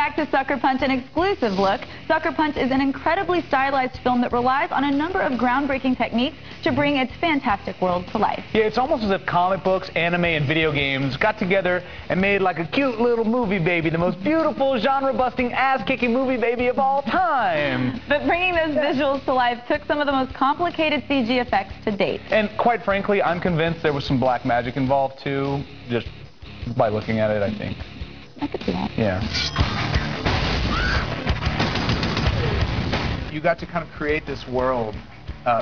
back to Sucker Punch, an exclusive look. Sucker Punch is an incredibly stylized film that relies on a number of groundbreaking techniques to bring its fantastic world to life. Yeah, it's almost as if comic books, anime, and video games got together and made like a cute little movie baby, the most beautiful, genre-busting, ass-kicking movie baby of all time. But bringing those visuals to life took some of the most complicated CG effects to date. And quite frankly, I'm convinced there was some black magic involved too, just by looking at it, I think. I could see that. Yeah. You got to kind of create this world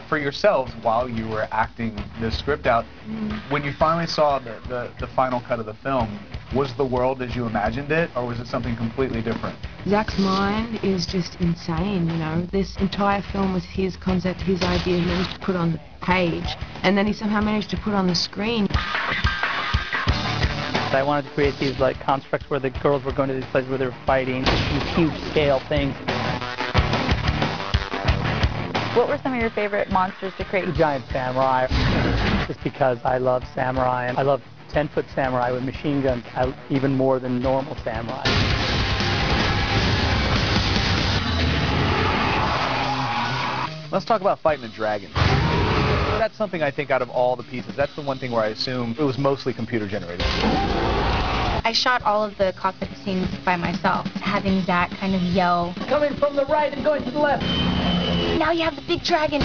for yourselves while you were acting this script out. When you finally saw the final cut of the film, was the world as you imagined it, or was it something completely different? Zach's mind is just insane, you know. This entire film was his concept, his idea, he managed to put on the page, and then he somehow managed to put on the screen. I wanted to create these like constructs where the girls were going to these places where they were fighting, these huge scale things. What were some of your favorite monsters to create? The giant samurai, just because I love samurai, and I love 10-foot samurai with machine guns even more than normal samurai. Let's talk about fighting a dragon. That's something I think out of all the pieces, that's the one thing where I assume it was mostly computer generated. I shot all of the cockpit scenes by myself, having Zach kind of yell, Coming from the right and going to the left. "Now you have the big dragon.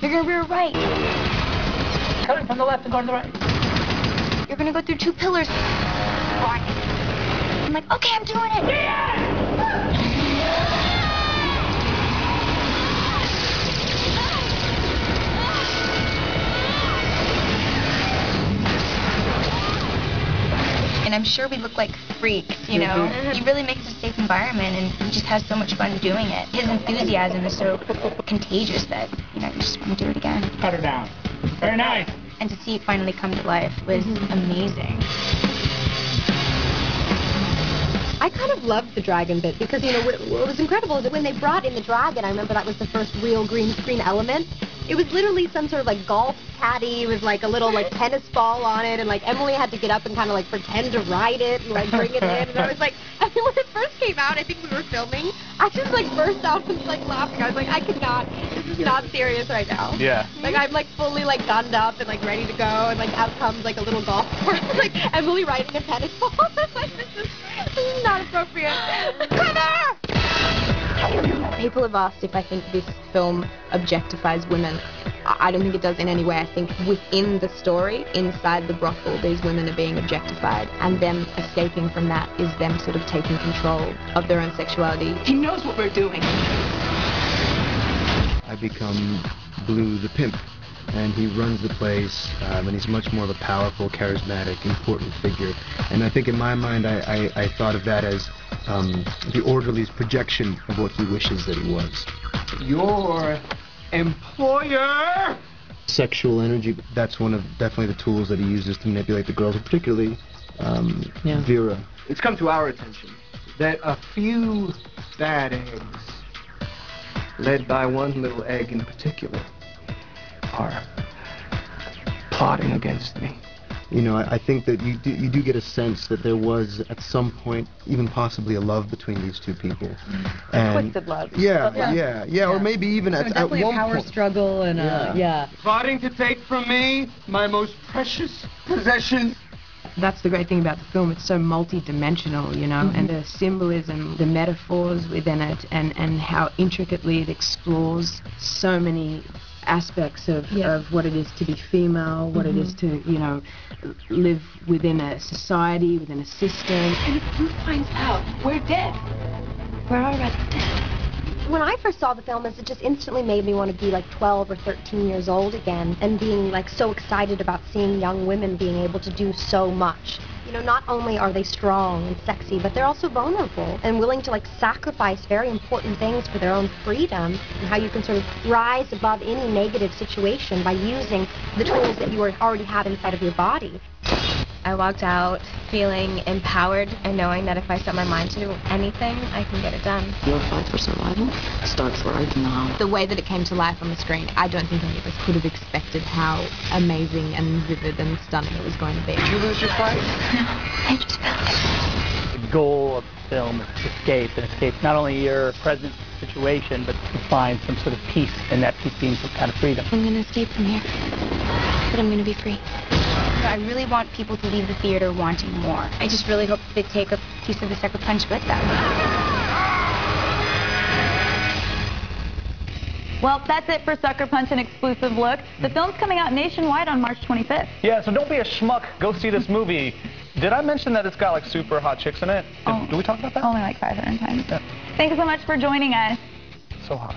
You're gonna rear right. Coming from the left and going to the right. You're gonna go through 2 pillars." I'm like, "Okay, I'm doing it." And I'm sure we look like freaks, you know. He really makes a safe environment, and he just has so much fun doing it. His enthusiasm is so contagious that, you know, you just want to do it again. Cut her down. Very nice. And to see it finally come to life was amazing. I kind of loved the dragon bit because, you know, what was incredible is that when they brought in the dragon, I remember that was the first real green screen element. It was literally some sort of like golf caddy with like a little like tennis ball on it, and like Emily had to get up and kind of like pretend to ride it and like bring it in. And I was like, I mean, when it first came out, I think we were filming, I just like burst out and like laughing. I was like, I cannot, this is not serious right now. Yeah. Like I'm like fully like gunned up and like ready to go, and like out comes like a little golf course, like Emily riding a tennis ball. I was like, this is not appropriate. Cover! People have asked if I think this film objectifies women. I don't think it does in any way. I think within the story, inside the brothel, these women are being objectified, and them escaping from that is them sort of taking control of their own sexuality. He knows what we're doing. I become Blue the pimp, and he runs the place, and he's much more of a powerful, charismatic, important figure. And I think in my mind, I thought of that as the orderly's projection of what he wishes that he was. Your employer! Sexual energy, that's one of definitely the tools that he uses to manipulate the girls, particularly Vera. It's come to our attention that a few bad eggs, led by one little egg in particular, are plotting against me. You know, I think that you do get a sense that there was, at some point, even possibly a love between these two people. And Twisted love. Yeah, or maybe even at one point. Definitely a power struggle and Plotting to take from me my most precious possession. That's the great thing about the film. It's so multi-dimensional, you know, and the symbolism, the metaphors within it, and how intricately it explores so many aspects of what it is to be female, what it is to, you know, live within a society, within a system. And if Bruce finds out we're dead, We're already dead. When I first saw the film, it just instantly made me want to be like 12 or 13 years old again, and being like so excited about seeing young women being able to do so much. You know, not only are they strong and sexy, but they're also vulnerable and willing to like sacrifice very important things for their own freedom, and how you can sort of rise above any negative situation by using the tools that you already have inside of your body. I walked out feeling empowered and knowing that if I set my mind to anything, I can get it done. Your fight for survival starts right now. The way that it came to life on the screen, I don't think any of us could have expected how amazing and vivid and stunning it was going to be. Did you lose your fight? No, I just felt it. goal of the film is to escape, and escape not only your present situation, but to find some sort of peace, and that peace being some kind of freedom. I'm going to escape from here, but I'm going to be free. I really want people to leave the theater wanting more. I just really hope they take a piece of the Sucker Punch with them. Well, that's it for Sucker Punch, an exclusive look. The film's coming out nationwide on March 25th. Yeah, so don't be a schmuck. Go see this movie. Did I mention that it's got like super hot chicks in it? Did we talk about that? Only like 500 times. Yeah. Thank you so much for joining us. So hot.